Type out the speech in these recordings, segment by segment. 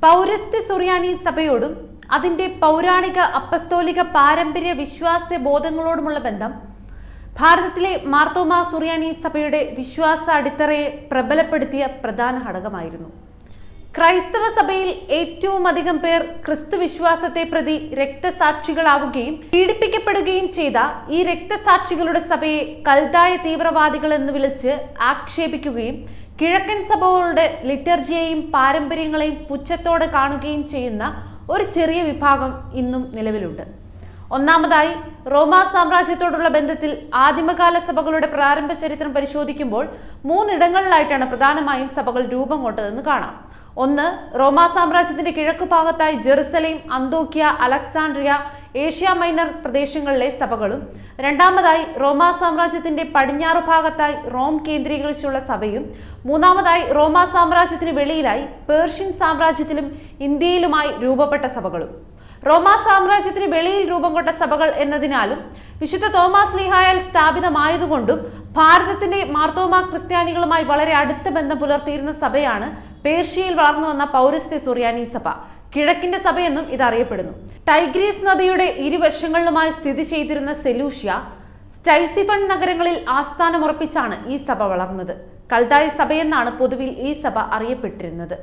പൗരസ്ത്യ സുറിയാനി സഭയോടും അതിന്റെ പൗരാണിക അപ്പസ്തോലിക പാരമ്പര്യ വിശ്വാസ ബോധങ്ങളോടുമുള്ള ബന്ധം ഭാരതത്തിലെ മാർത്തോമാ സുറിയാനി സഭയുടെ വിശ്വാസ അടിത്തറയെ പ്രബലപ്പെടുത്തിയ പ്രധാന ഘടകമായിരുന്നു. ക്രൈസ്തവ സഭയിൽ ഏറ്റവും അധികം പേർ ക്രിസ്തു വിശ്വാസത്തെ പ്രതി രക്തസാക്ഷികളാവുകയും പീഡിപ്പിക്കപ്പെടുകയും ചെയ്ത ഈ രക്തസാക്ഷികളുടെ സഭയെ കൽദായ തീവ്രവാദികൾ എന്ന് വിളിച്ച് ആക്ഷേപിക്കുകയും കിഴക്കൻ സഭകളുടെ ലിറ്റർജിയെയും പാരമ്പര്യങ്ങളെയും പുച്ഛത്തോടെ കാണുകയും ചെയ്യുന്ന ഒരു ചെറിയ വിഭാഗം ഇന്നും നിലവിലുണ്ട്. ഒന്നാമതായി, റോമാ സാമ്രാജ്യത്തോടുള്ള ബന്ധത്തിൽ ആദിമകാല സഭകളുടെ പ്രാരംഭ ചരിത്രം പരിശോധിക്കുമ്പോൾ മൂന്നിടങ്ങളിലായിട്ടാണ് പ്രധാനമായും സഭകൾ രൂപം കൊണ്ടതെന്ന് കാണാം. ഒന്ന്, റോമാ സാമ്രാജ്യത്തിന്റെ കിഴക്കു ഭാഗത്തായി ജെറുസലേം, അന്തോക്യ, അലക്സാണ്ട്രിയ, ഏഷ്യ മൈനർ പ്രദേശങ്ങളിലെ സഭകളും രണ്ടാമതായി റോമാ സാമ്രാജ്യത്തിന്റെ പടിഞ്ഞാറു ഭാഗത്തായി റോം കേന്ദ്രീകരിച്ചുള്ള സഭയും മൂന്നാമതായി റോമാ സാമ്രാജ്യത്തിന് വെളിയിലായി പേർഷ്യൻ സാമ്രാജ്യത്തിലും ഇന്ത്യയിലുമായി രൂപപ്പെട്ട സഭകളും. റോമാ സാമ്രാജ്യത്തിന് വെളിയിൽ രൂപം കൊണ്ട സഭകൾ എന്നതിനാലും വിശുദ്ധ തോമാസ് ശ്ലീഹായാൽ സ്ഥാപിതമായതുകൊണ്ടും ഭാരതത്തിന്റെ മാർത്തോമാ ക്രിസ്ത്യാനികളുമായി വളരെ അടുത്ത ബന്ധം പുലർത്തിയിരുന്ന സഭയാണ് പേർഷ്യയിൽ വളർന്നു വന്ന പൗരസ്ത്യ സുറിയാനി സഭ. കിഴക്കിന്റെ സഭയെന്നും ഇത് അറിയപ്പെടുന്നു. ടൈഗ്രീസ് നദിയുടെ ഇരുവശങ്ങളിലുമായി സ്ഥിതി ചെയ്തിരുന്ന സെലൂഷ്യ, സ്റ്റൈസിഫൺ നഗരങ്ങളിൽ ആസ്ഥാനമുറപ്പിച്ചാണ് ഈ സഭ വളർന്നത്. കൽദായ സഭയെന്നാണ് പൊതുവിൽ ഈ സഭ അറിയപ്പെട്ടിരുന്നത്.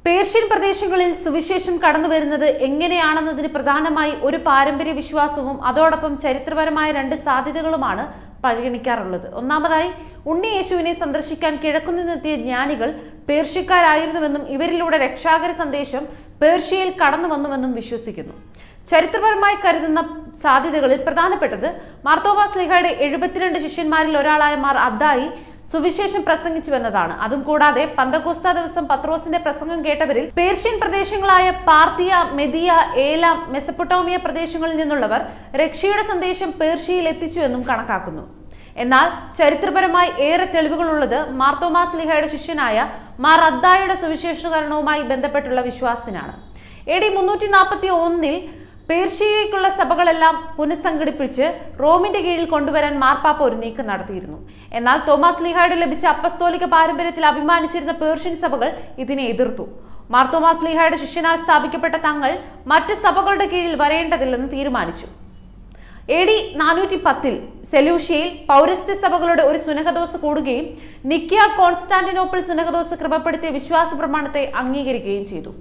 പേർഷ്യൻ പ്രദേശങ്ങളിൽ സുവിശേഷം കടന്നു വരുന്നത് എങ്ങനെയാണെന്നതിന് പ്രധാനമായി ഒരു പാരമ്പര്യ വിശ്വാസവും അതോടൊപ്പം ചരിത്രപരമായ രണ്ട് സാധ്യതകളുമാണ് പരിഗണിക്കാറുള്ളത്. ഒന്നാമതായി, ഉണ്ണി യേശുവിനെ സന്ദർശിക്കാൻ കിഴക്കുനിന്നെത്തിയ ജ്ഞാനികൾ പേർഷ്യക്കാരായിരുന്നുവെന്നും ഇവരിലൂടെ രക്ഷാകര സന്ദേശം പേർഷ്യയിൽ കടന്നു വന്നുവെന്നും വിശ്വസിക്കുന്നു. ചരിത്രപരമായി കരുതുന്ന സാധ്യതകളിൽ പ്രധാനപ്പെട്ടത് മാർത്തോമാ ശ്ലീഹായുടെ 72 ശിഷ്യന്മാരിൽ ഒരാളായ മാർ അദ്ദായി സുവിശേഷം പ്രസംഗിച്ചുവെന്നതാണ്. അതും കൂടാതെ പന്തക്കോസ്ത ദിവസം പത്രോസിന്റെ പ്രസംഗം കേട്ടവരിൽ പേർഷ്യൻ പ്രദേശങ്ങളായ പാർത്തിയ, മെദിയ, ഏലാം, മെസപ്പൊട്ടോമിയ പ്രദേശങ്ങളിൽ നിന്നുള്ളവർ രക്ഷയുടെ സന്ദേശം പേർഷ്യയിൽ എത്തിച്ചു എന്നും കണക്കാക്കുന്നു. എന്നാൽ ചരിത്രപരമായി ഏറെ തെളിവുകളുള്ളത് മാർത്തോമാ ശ്ലീഹായുടെ ശിഷ്യനായ മാർ അദ്ദായുടെ സുവിശേഷീകരണവുമായി ബന്ധപ്പെട്ടുള്ള വിശ്വാസത്തിനാണ്. AD 341 പേർഷ്യയിലേക്കുള്ള സഭകളെല്ലാം പുനഃസംഘടിപ്പിച്ച് റോമിന്റെ കീഴിൽ കൊണ്ടുവരാൻ മാർപ്പാപ്പ ഒരു നീക്കം നടത്തിയിരുന്നു. എന്നാൽ തോമാസ് ശ്ലീഹായുടെ ലഭിച്ച അപ്പസ്തോലിക പാരമ്പര്യത്തിൽ അഭിമാനിച്ചിരുന്ന പേർഷ്യൻ സഭകൾ ഇതിനെ എതിർത്തു. മാർത്തോമാ ശ്ലീഹായുടെ ശിഷ്യനാൽ സ്ഥാപിക്കപ്പെട്ട തങ്ങൾ മറ്റ് സഭകളുടെ കീഴിൽ വരേണ്ടതില്ലെന്ന് തീരുമാനിച്ചു. AD 410 സെലൂഷ്യയിൽ പൗരസ്ത്യ സഭകളുടെ ഒരു സുനഹദോസ് കൂടുകയും നിക്കിയ കോൺസ്റ്റാന്റിനോപ്പിൾ സുനഹദോസ് ക്രമപ്പെടുത്തിയ വിശ്വാസ പ്രമാണത്തെ അംഗീകരിക്കുകയും ചെയ്തു.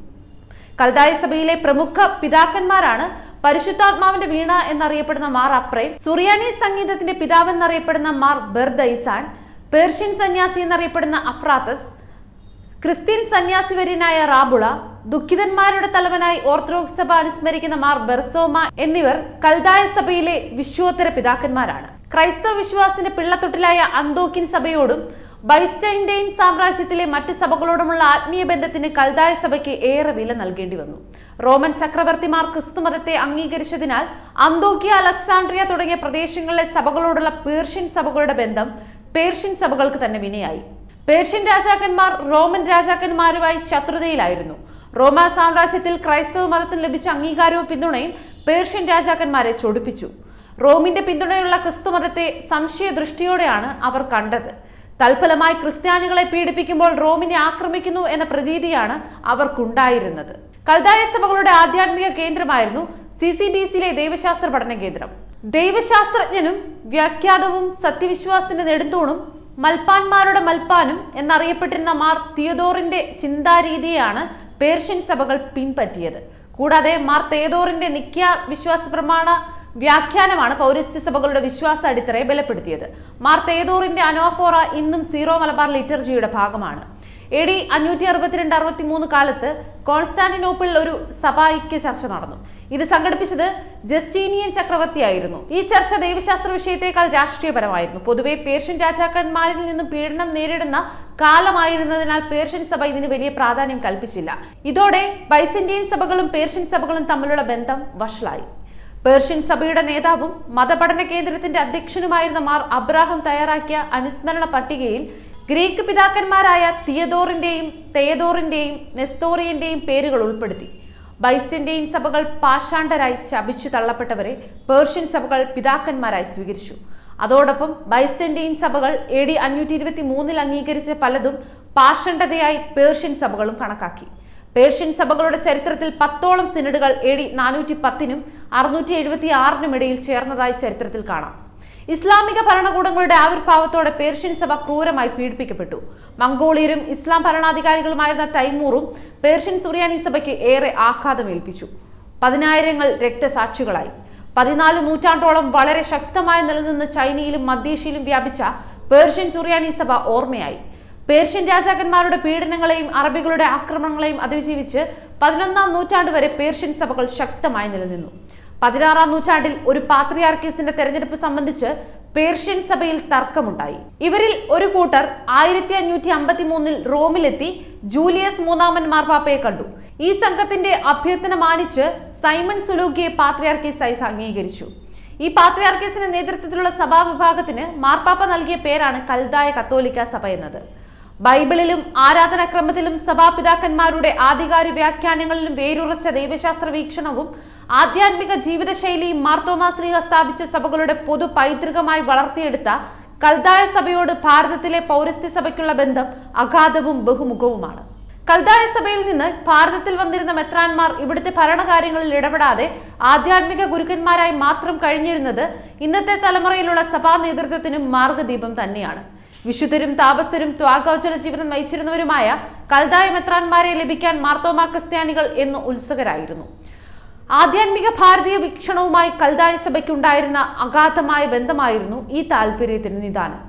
കൽദായ സഭയിലെ പ്രമുഖ പിതാക്കന്മാരാണ് പരിശുദ്ധാത്മാവിന്റെ വീണ എന്നറിയപ്പെടുന്ന മാർ അപ്രേം, സുറിയാനി സംഗീതത്തിന്റെ പിതാവെന്നറിയപ്പെടുന്ന മാർ ബെർദൈസാൻ, പേർഷ്യൻ സന്യാസി എന്നറിയപ്പെടുന്ന അഫ്രാത്തസ്, ക്രിസ്ത്യൻ സന്യാസിവര്യനായ റാബുള, ദുഃഖിതന്മാരുടെ തലവനായി ഓർത്തഡോക്സ് സഭ അനുസ്മരിക്കുന്ന മാർ ബെർസോമ എന്നിവർ കൽദായ സഭയിലെ വിശ്വോത്തര പിതാക്കന്മാരാണ്. ക്രൈസ്തവ വിശ്വാസത്തിന്റെ പിള്ളത്തൊട്ടിലായ അന്തോക്യൻ സഭയോടും ബൈസ്റ്റൈൻഡെയിൻ സാമ്രാജ്യത്തിലെ മറ്റ് സഭകളോടുമുള്ള ആത്മീയ ബന്ധത്തിന് കൽദായ സഭയ്ക്ക് ഏറെ വില നൽകേണ്ടി വന്നു. റോമൻ ചക്രവർത്തിമാർ ക്രിസ്തുമതത്തെ അംഗീകരിച്ചതിനാൽ അന്തോക്യ, അലക്സാണ്ട്രിയ തുടങ്ങിയ പ്രദേശങ്ങളിലെ സഭകളോടുള്ള പേർഷ്യൻ സഭകളുടെ ബന്ധം പേർഷ്യൻ സഭകൾക്ക് തന്നെ വിനയായി. പേർഷ്യൻ രാജാക്കന്മാർ റോമൻ രാജാക്കന്മാരുമായി ശത്രുതയിലായിരുന്നു. റോമാ സാമ്രാജ്യത്തിൽ ക്രൈസ്തവ മതത്തിന് ലഭിച്ച അംഗീകാരവും പിന്തുണയും പേർഷ്യൻ രാജാക്കന്മാരെ ചൊടിപ്പിച്ചു. റോമിന്റെ പിന്തുണയുള്ള ക്രിസ്തുമതത്തെ സംശയദൃഷ്ടിയോടെയാണ് അവർ കണ്ടത്. തൽഫലമായി ക്രിസ്ത്യാനികളെ പീഡിപ്പിക്കുമ്പോൾ റോമിനെ ആക്രമിക്കുന്നു എന്ന പ്രതീതിയാണ് അവർക്കുണ്ടായിരുന്നത്. കൽദായ സഭകളുടെ ആധ്യാത്മിക കേന്ദ്രമായിരുന്നു CCBCയിലെ ദൈവശാസ്ത്ര പഠന കേന്ദ്രം. ദൈവശാസ്ത്രജ്ഞനും വ്യാഖ്യാതവും സത്യവിശ്വാസത്തിന്റെ നെടുന്തൂണും മൽപ്പാന്മാരുടെ മൽപ്പാനും എന്നറിയപ്പെട്ടിരുന്ന മാർ തിയദോറിന്റെ ചിന്താരീതിയെയാണ് പേർഷ്യൻ സഭകൾ പിൻപറ്റിയത്. കൂടാതെ മാർ തേദോറിന്റെ നിക്യ വിശ്വാസ പ്രമാണ വ്യാഖ്യാനമാണ് പൗരസ്ത്യ സഭകളുടെ വിശ്വാസ അടിത്തറയെ ബലപ്പെടുത്തിയത്. മാർ തേദോറിന്റെ അനോഫോറ ഇന്നും സീറോ മലബാർ ലിറ്റർജിയുടെ ഭാഗമാണ്. AD 562-63 കാലത്ത് കോൺസ്റ്റാന്റിനോപ്പിളിൽ ഒരു സഭാഐക്യ ചർച്ച നടന്നു. ഇത് സംഘടിപ്പിച്ചത് ജസ്റ്റീനിയൻ ചക്രവർത്തിയായിരുന്നു. ഈ ചർച്ച ദൈവശാസ്ത്ര വിഷയത്തെക്കാൾ രാഷ്ട്രീയപരമായിരുന്നു. പൊതുവെ പേർഷ്യൻ രാജാക്കന്മാരിൽ നിന്നും പീഡനം നേരിടുന്ന കാലമായിരുന്നതിനാൽ പേർഷ്യൻ സഭ ഇതിന് വലിയ പ്രാധാന്യം കൽപ്പിച്ചില്ല. ഇതോടെ ബൈസന്റൈൻ സഭകളും പേർഷ്യൻ സഭകളും തമ്മിലുള്ള ബന്ധം വഷളായി. പേർഷ്യൻ സഭയുടെ നേതാവും മതപഠന കേന്ദ്രത്തിന്റെ അധ്യക്ഷനുമായിരുന്ന മാർ അബ്രാഹം തയ്യാറാക്കിയ അനുസ്മരണ പട്ടികയിൽ ഗ്രീക്ക് പിതാക്കന്മാരായ തിയദോറിന്റെയും തെയദോറിന്റെയും നെസ്തോറിയന്റെയും പേരുകൾ ഉൾപ്പെടുത്തി. ബൈസ്റ്റൈൻഡെയിൻ സഭകൾ പാഷാണ്ഡരായി ശപിച്ചു തള്ളപ്പെട്ടവരെ പേർഷ്യൻ സഭകൾ പിതാക്കന്മാരായി സ്വീകരിച്ചു. അതോടൊപ്പം ബൈസ്റ്റൈൻഡെയിൻ സഭകൾ AD 523 അംഗീകരിച്ച പലതും പാഷണ്ഡതയായി പേർഷ്യൻ സഭകളും കണക്കാക്കി. പേർഷ്യൻ സഭകളുടെ ചരിത്രത്തിൽ 10ഓളം സിനഡുകൾ AD 410നും 676നും ഇടയിൽ ചേർന്നതായി ചരിത്രത്തിൽ കാണാം. ഇസ്ലാമിക ഭരണകൂടങ്ങളുടെ ആവിർഭാവത്തോടെ പേർഷ്യൻ സഭ ക്രൂരമായി പീഡിപ്പിക്കപ്പെട്ടു. മംഗോളിയരും ഇസ്ലാം ഭരണാധികാരികളുമായിരുന്ന തൈമൂറും പേർഷ്യൻ സുറിയാനി സഭയ്ക്ക് ഏറെ ആഘാതമേൽപ്പിച്ചു. 10,000-ങ്ങൾ രക്തസാക്ഷികളായി. 14 നൂറ്റാണ്ടോളം വളരെ ശക്തമായി നിലനിന്ന് ചൈനയിലും മധ്യേഷ്യയിലും വ്യാപിച്ച പേർഷ്യൻ സുറിയാനി സഭ ഓർമ്മയായി. പേർഷ്യൻ രാജാക്കന്മാരുടെ പീഡനങ്ങളെയും അറബികളുടെ ആക്രമണങ്ങളെയും അതിജീവിച്ച് 11-ാം നൂറ്റാണ്ട് വരെ പേർഷ്യൻ സഭകൾ ശക്തമായി നിലനിന്നു. 16-ാം നൂറ്റാണ്ടിൽ ഒരു പാത്രിയാർക്കീസിന്റെ തെരഞ്ഞെടുപ്പ് സംബന്ധിച്ച് പേർഷ്യൻ സഭയിൽ തർക്കമുണ്ടായി. ഇവരിൽ ഒരു കൂട്ടർ 1553-ൽ റോമിലെത്തി ജൂലിയസ് മൂന്നാമൻ മാർപ്പാപ്പയെ കണ്ടു. ഈ സംഘത്തിന്റെ അഭ്യർത്ഥന മാനിച്ച് സൈമൺ സുലൂക്കിയെ പാത്രിയാർക്കീസായി അംഗീകരിച്ചു. ഈ പാത്രിയാർക്കീസിന്റെ നേതൃത്വത്തിലുള്ള സഭാവിഭാഗത്തിന് മാർപ്പാപ്പ നൽകിയ പേരാണ് കൽദായ കത്തോലിക്ക സഭ എന്നത്. ബൈബിളിലും ആരാധനാക്രമത്തിലും സഭാപിതാക്കന്മാരുടെ ആധികാരിക വ്യാഖ്യാനങ്ങളിലും വേരുറച്ച ദൈവശാസ്ത്ര വീക്ഷണവും ആധ്യാത്മിക ജീവിതശൈലിയും മാർത്തോമാ ശ്ലീഹ സ്ഥാപിച്ച സഭകളുടെ പൊതു പൈതൃകമായി വളർത്തിയെടുത്ത കൽദായ സഭയോട് ഭാരതത്തിലെ പൗരസ്ത്യ സഭയ്ക്കുള്ള ബന്ധം അഗാധവും ബഹുമുഖവുമാണ്. കൽദായ സഭയിൽ നിന്ന് ഭാരതത്തിൽ വന്നിരുന്ന മെത്രാന്മാർ ഇവിടുത്തെ ഭരണകാര്യങ്ങളിൽ ഇടപെടാതെ ആധ്യാത്മിക ഗുരുക്കന്മാരായി മാത്രം കഴിഞ്ഞിരുന്നത് ഇന്നത്തെ തലമുറയിലുള്ള സഭാ നേതൃത്വത്തിനും മാർഗദീപം തന്നെയാണ്. വിശുദ്ധരും താപസരും ത്യാഗോജ്വല ജീവിതം നയിച്ചിരുന്നവരുമായ കൽദായ മെത്രാന്മാരെ ലഭിക്കാൻ മാർത്തോമാ ക്രിസ്ത്യാനികൾ എന്ന് ഉത്സുകരായിരുന്നു. ആധ്യാത്മിക ഭാരതീയ വീക്ഷണവുമായി കൽദായ സഭയ്ക്കുണ്ടായിരുന്ന അഗാധമായ ബന്ധമായിരുന്നു ഈ താല്പര്യത്തിന് നിദാനം.